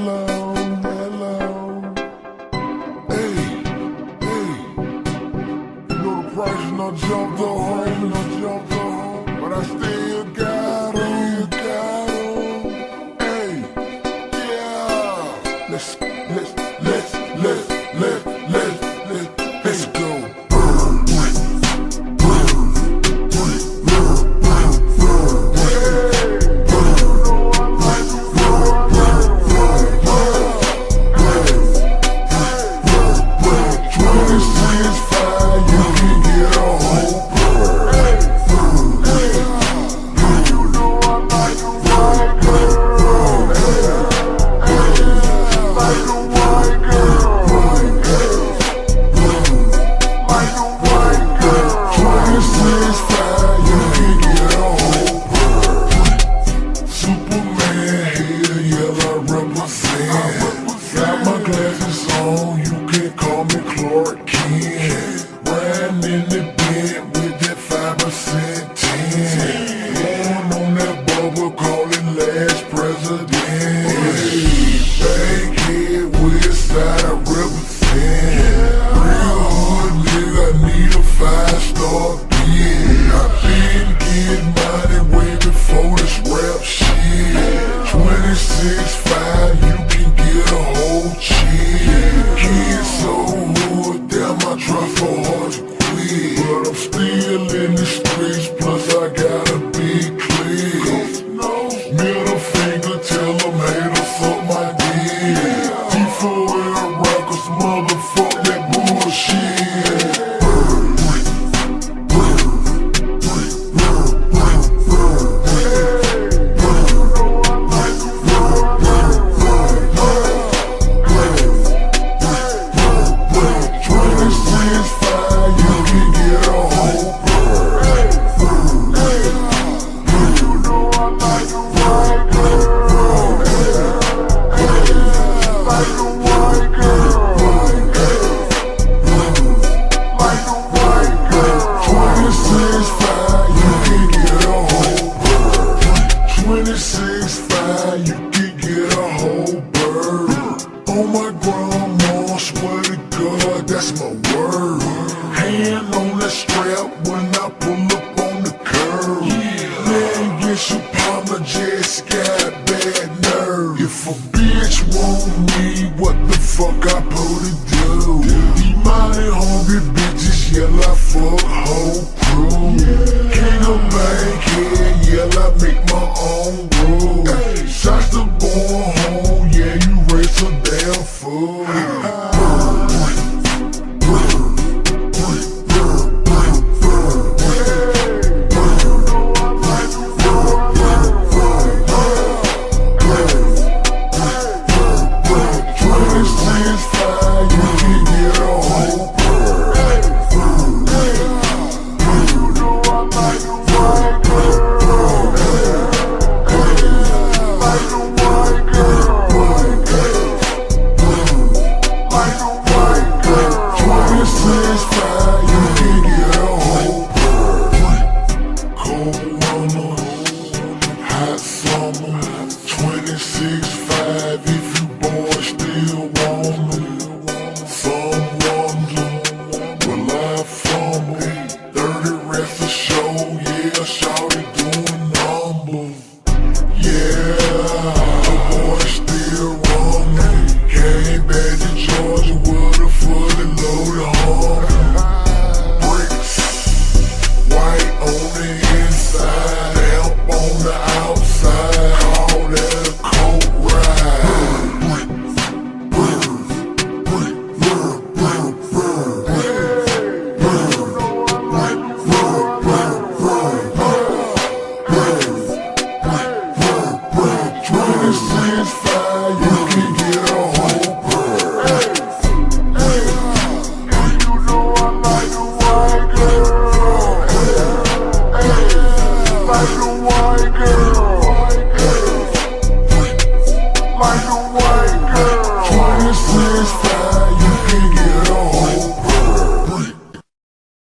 hello, hello. Hey, hey. You know the price is not jumped up, but I still got 'em. Hey, yeah. Let's go. Got my glasses on, you can call me Clark Kent. Riding in the bed with that 5% tin. Born on that bubble, call it last president. Bankhead, west side, I represent. Real hood nigga, I need a 5-star bid. I been getting money way before this rap shit. 26.5, you can get a whole check. Kids so hood, damn, I try so hard to quit. But I'm still in the streets, plus I got a big clique. Middle finger, tell them haters suck my dick. T4L rockers, motherfuck that bullshit. You can get a whole bird. On my grandma, swear to God, that's my word. Hand on the strap when I pull up on the curb. Man, yes, you partner just got bad nerve. If a bitch want me, what the fuck I supposed to do? These money hungry bitches yell I fuck whole crew. King of Bankhead, yell I make my own rules. Shots to born home, yeah, you raise a damn fool. Hot summer, 26.5 if you boys still want me. Some wonder, will I fumble? 30 rest of show, yeah, Shawty doing numbers. Yeah, the boys still run me. Came back to Georgia with a fully loaded Hummer. Bricks, white on the inside, help on the outside, call that a coat ride. Like a white girl, like a